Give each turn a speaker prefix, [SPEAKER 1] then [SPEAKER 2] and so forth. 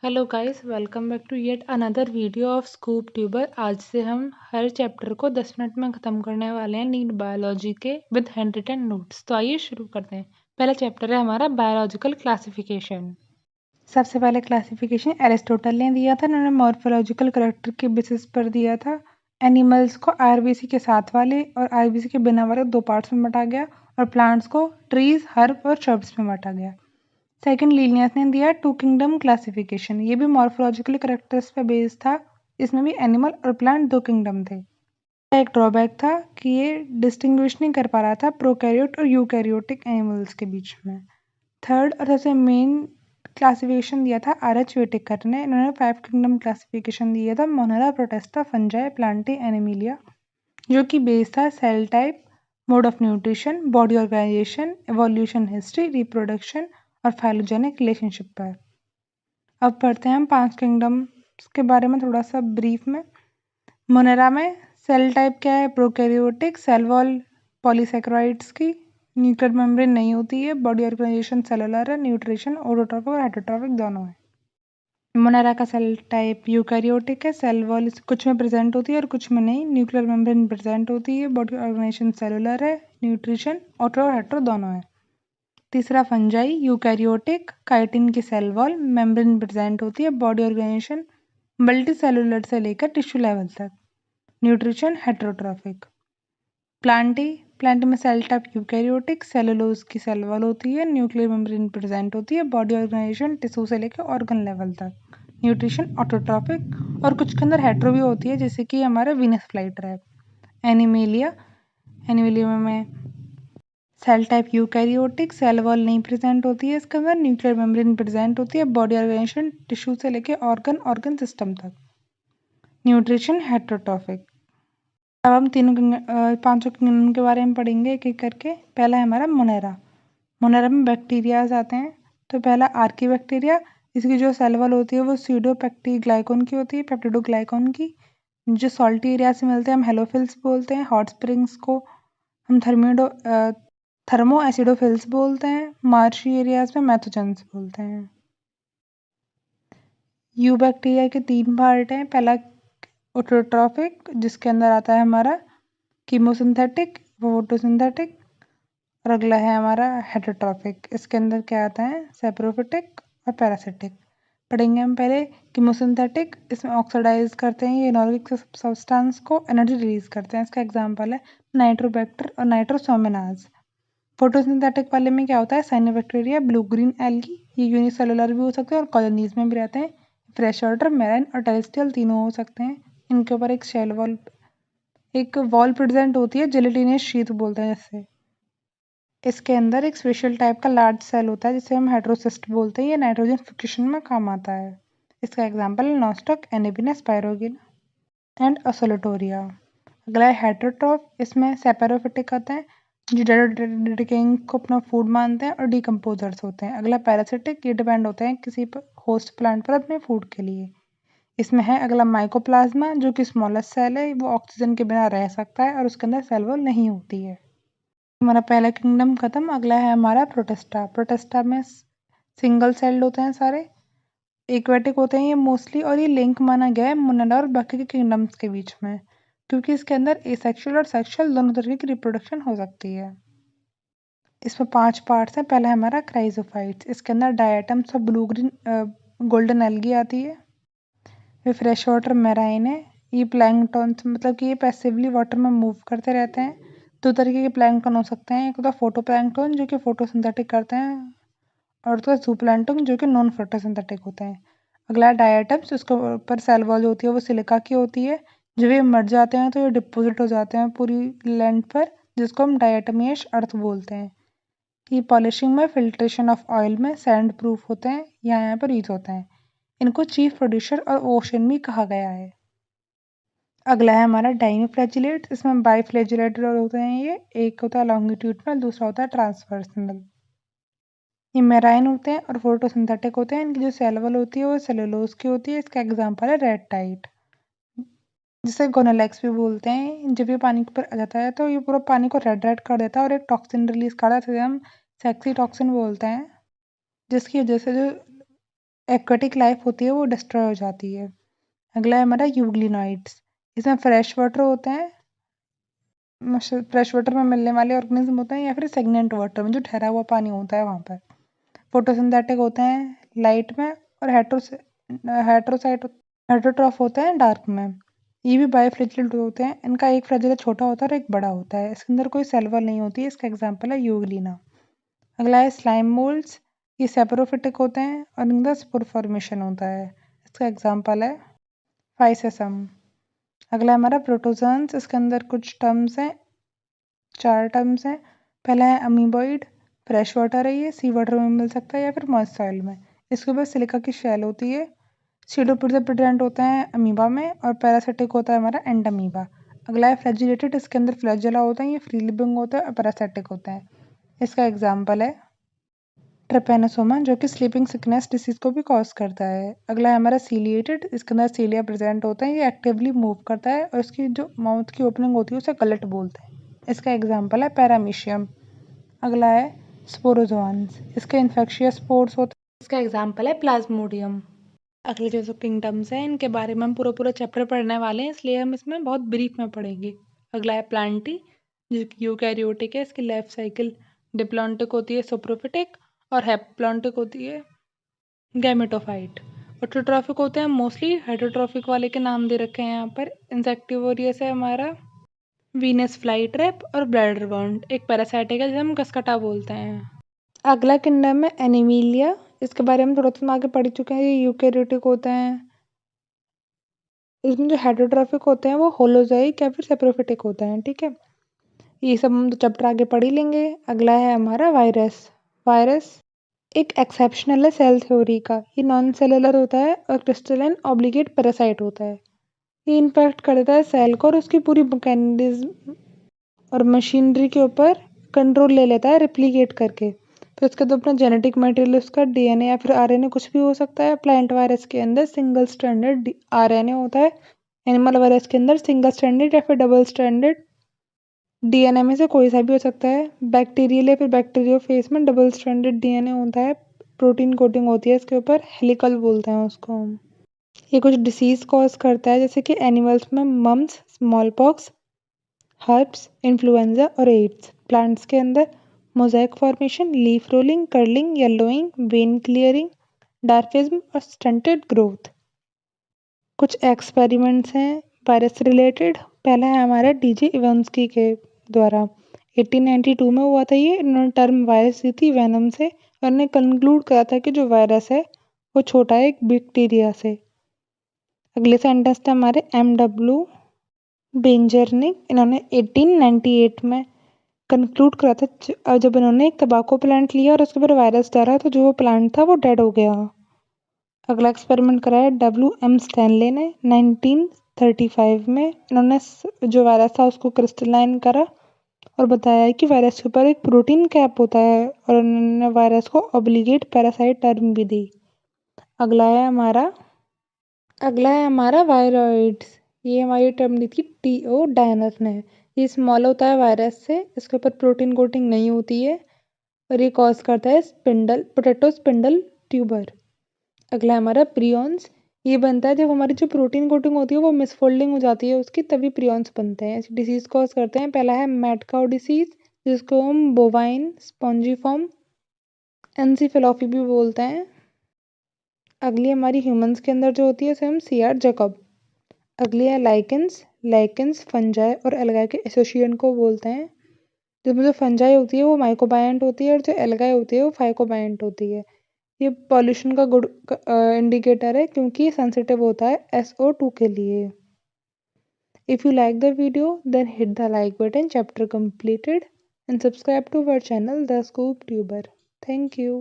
[SPEAKER 1] Hello guys, welcome back to yet another video of Scoop Tuber. आज से हम हर chapter को 10 मिनट में ख़त्म करने वाले हैं नीट बायोलॉजी के विद हैंड रिटन नोट्स। तो आइए शुरू करते हैं। पहला चैप्टर है हमारा बायोलॉजिकल क्लासिफिकेशन। सबसे पहले क्लासिफिकेशन एरिस्टोटल ने दिया था। उन्होंने मॉर्फोलॉजिकल करेक्टर के बेसिस पर दिया था। एनिमल्स को आरबीसी के साथ वाले और आरबीसी के बिना वाले दो पार्ट्स में बांटा गया और प्लांट्स को ट्रीज, हर्ब और श्रब्स में बांटा गया। सेकंड, लीनियस ने दिया टू किंगडम क्लासिफिकेशन। ये भी मॉर्फोलॉजिकल करेक्टर्स पे बेस्ड था। इसमें भी एनिमल और प्लांट दो किंगडम थे। एक ड्रॉबैक था कि ये डिस्टिंग्विश नहीं कर पा रहा था प्रोकैरियोट और यूकैरियोटिक एनिमल्स के बीच में। थर्ड और सबसे मेन क्लासिफिकेशन दिया था आर.एच. व्हिटेकर ने। इन्होंने 5 किंगडम क्लासिफिकेशन दिया था Monera, Protista, Fungi, Plantae, Animalia, जो कि बेस्ड था cell type, mode of nutrition, body organisation, evolution history, reproduction और फाइलोजेनिक रिलेशनशिप पर। अब पढ़ते हैं हम 5 किंगडम्स के बारे में थोड़ा सा ब्रीफ में। मोनेरा में सेल टाइप क्या है? प्रोकैरियोटिक, सेल वॉल पॉलीसेकेराइड्स की, न्यूक्लियर मेम्ब्रेन नहीं होती है, बॉडी ऑर्गेनाइजेशन सेलुलर है, न्यूट्रिशन ऑटोट्रॉफिक और हेटेरोट्रॉफिक दोनों है। मोनेरा का सेल टाइप यूकैरियोटिक है, सेल वॉल कुछ में प्रेजेंट होती है और कुछ में नहीं, न्यूक्लियर मेम्ब्रेन प्रेजेंट होती है, बॉडी ऑर्गेनाइजेशन सेलुलर है, न्यूट्रिशन ऑटो और हेटेरो दोनों है। तीसरा फंजाई यूकैरियोटिक, काइटिन की सेल वॉल मेम्ब्रेन प्रेजेंट होती है, बॉडी ऑर्गेनाइजेशन मल्टी सेलुलर से लेकर टिश्यू लेवल तक, न्यूट्रिशन हेटेरोट्रॉफिक। प्लांटी में सेल टाइप यूकैरियोटिक, सेलुलोज की सेल वॉल होती है, न्यूक्लियर मेम्ब्रेन प्रेजेंट होती है, बॉडी ऑर्गेनाइजेशन टिश्यू से लेकर ऑर्गन लेवल तक, न्यूट्रिशन ऑटोट्रॉफिक। और कुछ के अंदर हेटेरो भी होती है, जैसे कि हमारा वीनस फ्लाईट्रैप। एनिमिलिया में cell type eukaryotic, cell wall नहीं प्रेजेंट होती है इसके अंदर, न्यूक्लियर मेम्ब्रेन प्रेजेंट होती है, बॉडी ऑर्गेनाइजेशन टिश्यू से लेके ऑर्गन सिस्टम तक, न्यूट्रिशन हेटेरोट्रॉफिक। अब हम पांचों किंगडम के बारे में पढ़ेंगे एक एक करके। पहला है हमारा मोनेरा। मोनेरा में बैक्टीरियाज आते हैं। तो पहला आर्की बैक्टीरिया, इसकी जो सेल वॉल होती है वो स्यूडोपेप्टिडोग्लाइकन की होती है, पेप्टिडोग्लाइकन की। जो सॉल्टी एरिया से मिलते हैं हम हेलोफिल्स बोलते हैं, हॉट स्प्रिंग्स को हम थर्मो एसिडोफिल्स बोलते हैं, मार्शी एरियाज में मैथोजेंस बोलते हैं। यू बैक्टीरिया के 3 पार्ट हैं। पहला ऑटोट्रॉफिक, जिसके अंदर आता है हमारा कीमोसिंथेटिक, फोटोसिंथेटिक, और अगला है हमारा हेटेरोट्रॉफिक। इसके अंदर क्या आता है? सेप्रोफिटिक और पैरासिटिक। पढ़ेंगे हम पहले कीमोसिंथेटिक। इसमें ऑक्सीडाइज करते हैं ये इनऑर्गेनिक सब्सटेंस को, एनर्जी रिलीज करते हैं। इसका एग्जांपल है नाइट्रोबैक्टर और नाइट्रोसोमेनाज। फोटोसिंथेटिक वाले में क्या होता है? साइनोबैक्टीरिया, ब्लू ग्रीन एल्गी, ये यूनिसेलुलर भी हो सकते हैं और कॉलोनीज में भी रहते हैं। फ्रेश वाटर, मैराइन और टेरेस्ट्रियल तीनों हो सकते हैं। इनके ऊपर एक वॉल प्रेजेंट होती है, जेलेटिनियस शीट बोलते हैं जिससे। इसके अंदर एक स्पेशल टाइप का लार्ज सेल होता है जिसे हम हेटेरोसिस्ट बोलते हैं। ये नाइट्रोजन फिक्सेशन में काम आता है। इसका एग्जांपल है नॉस्टॉक, एनेबिना, स्पायरोगिना एंड असोलेटोरिया। अगला है हेटेरोट्रॉफ। इसमें सेपेरोफिटिक आते हैं जो डिकेइंग को अपना फूड मानते हैं और डिकम्पोजर्स होते हैं। अगला पैरासिटिक, ये डिपेंड होते हैं किसी होस्ट प्लांट पर अपने फूड के लिए। इसमें है अगला माइकोप्लाज्मा, जो कि स्मॉलेस्ट सेल है, वो ऑक्सीजन के बिना रह सकता है और उसके अंदर सेल वॉल नहीं होती है। हमारा पहला किंगडम खत्म। अगला है हमारा प्रोटिस्टा। प्रोटिस्टा में सिंगल सेल्ड होते हैं सारे, एक्वेटिक होते हैं ये मोस्टली, और ये लिंक माना गया है मोनेरा और बाकी के किंगडम्स के बीच में, क्योंकि इसके अंदर एसेक्सुअल और सेक्सुअल दोनों तरीके की रिप्रोडक्शन हो सकती है। इसमें 5 पार्ट्स हैं। पहला है हमारा क्राइजोफाइट्स। इसके अंदर डायटम्स और ब्लू ग्रीन गोल्डन एल्गी आती है। फिर फ्रेश वाटर मेराइन है। ये प्लैंकटन, मतलब कि ये पैसिवली वाटर में मूव करते रहते हैं। 2 तरीके के प्लैंकटन हो सकते हैं। एक होता है फोटो प्लैंकटन, जो कि फोटोसिंथेटिक करते हैं, और होता है जूप्लैंकटन, जो कि नॉन फोटोसिंथेटिक होते हैं। अगला डायटम्स, उसके ऊपर सेल वॉल होती है वो सिलिका की होती है। जब ये मर जाते हैं तो ये डिपोजिट हो जाते हैं पूरी लेंथ पर, जिसको हम डायटमियस अर्थ बोलते हैं। ये पॉलिशिंग में, फिल्ट्रेशन ऑफ ऑयल में, सैंड प्रूफ होते हैं, यहाँ पर यूज होते हैं। इनको चीफ प्रोड्यूसर और ओशन भी कहा गया है। अगला है हमारा डाइनोफ्लैजिलेट। इसमें बाइफ्लैजिलेटेड होते हैं ये, एक होता है लॉन्गिट्यूडनल, दूसरा होता है ट्रांसवर्सनल। ये मेराइन होते हैं और फोटोसिंथेटिक होते हैं। इनकी जो सेल वॉल होती है वो सेलुलोज की होती है। इसका एग्जांपल है रेड टाइट, जिसे गोनालेक्स भी बोलते हैं। जब ये पानी के ऊपर आ जाता है तो ये पूरा पानी को रेड रेड कर देता है और एक टॉक्सिन रिलीज करता है, जिसे हम सेक्सी टॉक्सिन बोलते हैं, जिसकी वजह से जो एक्वेटिक लाइफ होती है वो डिस्ट्रॉय हो जाती है। अगला है हमारा यूग्लिनॉइड्स। इसमें फ्रेश वाटर होते हैं, फ्रेश वाटर में मिलने वाले ऑर्गेनिज्म होते हैं, या फिर सेग्नेंट वाटर में जो ठहरा हुआ पानी होता है वहाँ पर। फोटोसिंथेटिक होते हैं लाइट में, और हेट्रोसाइट हेट्रोट्रॉफ होते हैं डार्क में। ये भी बायोफ्लैजेलेट होते हैं। इनका एक फ्लैजेला छोटा होता है और एक बड़ा होता है। इसके अंदर कोई सेल वॉल नहीं होती है। इसका एग्जाम्पल है यूग्लिना। अगला है स्लाइम मोल्ड्स। ये सेपरोफिटिक होते हैं और इनका स्पोर फॉर्मेशन होता है। इसका एग्जाम्पल है फाइसेसम। अगला हमारा प्रोटोजोन्स। इसके अंदर कुछ टर्म्स हैं, 4 टर्म्स हैं। पहला है अमीबॉइड। फ्रेश वाटर है, ये सी वाटर में मिल सकता है या फिर मॉइस्ट सॉइल में। इसके ऊपर सिलिका की शेल होती है। सीडोप्रोजेप्टेंट होता है अमीबा में, और पैरासिटिक होता है हमारा एंडमीबा। अगला है फ्लैजिलेटेड। इसके अंदर फ्लैजेला होता है, ये फ्री लिविंग होता है और पैरासिटिक होता है। इसका एग्जाम्पल है ट्रिपेनोसोमा, जो कि स्लीपिंग सिकनेस डिसीज को भी कॉज करता है। अगला है हमारा सीलिएटेड। इसके अंदर सीलिया प्रेजेंट होता है, ये एक्टिवली मूव करता है और इसकी जो माउथ की ओपनिंग होती है उसे गलट बोलते हैं। इसका एग्जाम्पल है पैरामीशियम। अगला है स्पोरोजोआन्स। इसके इन्फेक्शियस स्पोर्स होते हैं। इसका एग्जाम्पल है प्लाज्मोडियम। अगले जो किंगडम्स हैं इनके बारे में हम पूरा पूरा चैप्टर पढ़ने वाले हैं, इसलिए हम इसमें बहुत ब्रीफ में पढ़ेंगे। अगला है प्लांटी, जो कि यूकैरियोटिक है। इसकी लाइफ साइकिल डिप्लॉन्टिक होती है, सोप्रोफिटिक, और हैप्लॉन्टिक होती है, गैमेटोफाइट। ऑटोट्रॉफिक होते हैं मोस्टली। हेटरोट्रॉफिक वाले के नाम दे रखे हैं यहाँ पर। इंसेक्टिवोरियस है हमारा वीनस फ्लाई ट्रैप और ब्लैडर बाउंड। एक पैरासाइटिक है जिसे हम कसकटा बोलते हैं। अगला किंगडम है एनिमिलिया। इसके बारे में थोड़ा सा आगे पढ़ चुके हैं। ये यूकैरियोटिक होते हैं। इसमें जो हेटरोट्रॉफिक होते हैं वो होलोजोइक या फिर सेप्रोफिटिक होते हैं। ठीक है, ये सब हम तो चैप्टर आगे पढ़ ही लेंगे। अगला है हमारा वायरस। वायरस एक एक्सेप्शनल है सेल थ्योरी का। ये नॉन सेलुलर होता है और क्रिस्टलाइन ऑब्लिगेट पैरासाइट होता है। ये इन्फेक्ट कर देता है सेल को और उसकी पूरी मैकेनिज्म और मशीनरी के ऊपर कंट्रोल ले लेता है रिप्लिकेट करके। फिर उसके तो अपना जेनेटिक मटेरियल, उसका डीएनए या फिर आरएनए कुछ भी हो सकता है। प्लांट वायरस के अंदर सिंगल स्ट्रैंडेड आरएनए होता है। एनिमल वायरस के अंदर सिंगल स्ट्रैंडेड या फिर डबल स्ट्रैंडेड डीएनए में से कोई सा भी हो सकता है। बैक्टीरियल या फिर बैक्टीरियोफेज में डबल स्ट्रैंडेड डीएनए होता है। प्रोटीन कोटिंग होती है इसके ऊपर, हेलिकल बोलते हैं उसको हम। ये कुछ डिसीज कॉज करता है, जैसे कि एनिमल्स में mumps, small pox, herpes, influenza और एड्स। प्लांट्स के अंदर mosaic formation, leaf rolling, curling, yellowing, vein clearing, dwarfism और स्टंटेड ग्रोथ। कुछ एक्सपेरिमेंट्स हैं वायरस से रिलेटेड। पहला है हमारा डीजे इवांस्की के द्वारा, 1892 में हुआ था ये। इन्होंने टर्म वायरस दी थी वेनम से, और इन्होंने कंक्लूड करा था कि जो वायरस है वो छोटा है एक बैक्टीरिया से। अगले सेंटेंस थे हमारे एम.डब्ल्यू. बेंजरनिक। इन्होंने 1898 में कंक्लूड करा था, जब इन्होंने एक तंबाकू प्लांट लिया और उसके ऊपर वायरस डाला तो जो वो प्लांट था वो डेड हो गया। अगला एक्सपेरिमेंट कराया डब्ल्यू.एम. स्टैनले ने 1935 में। इन्होंने जो वायरस था उसको क्रिस्टलाइन करा और बताया कि वायरस के ऊपर एक प्रोटीन कैप होता है, और उन्होंने वायरस को ऑब्लिगेट पैरासाइट टर्म भी दी। अगला है हमारा वायरॉइड्स। ये हमारी टर्म दी थी टी.ओ. डायनर ने। ये स्मॉल होता है वायरस से, इसके ऊपर प्रोटीन कोटिंग नहीं होती है, और ये कॉज करता है पोटैटो स्पिंडल ट्यूबर। अगला हमारा प्रियॉन्स। ये बनता है जब हमारी जो प्रोटीन कोटिंग होती है वो मिसफोल्डिंग हो जाती है उसकी, तभी प्रियॉन्स बनते हैं। ऐसी डिसीज कॉज करते हैं। पहला है मैड काउ डिसीज, जिसको हम बोवाइन स्पॉन्जीफॉर्म एनसीफेलोपी भी बोलते हैं। अगली हमारी ह्यूमंस के अंदर जो होती है उसे हम सी.आर. जैकब। अगली है लाइकेंस फंजाई और एल्गाई के एसोसिएशन को बोलते हैं। जिसमें जो फंजाई होती है वो माइकोबायंट होती है, और जो एल्गाई होती है वो फाइकोबायंट होती है। ये पॉल्यूशन का गुड इंडिकेटर है, क्योंकि ये सेंसिटिव होता है SO2 के लिए। If you like the video then hit the like button. Chapter completed, and subscribe to our channel The Scoop Tuber. Thank you.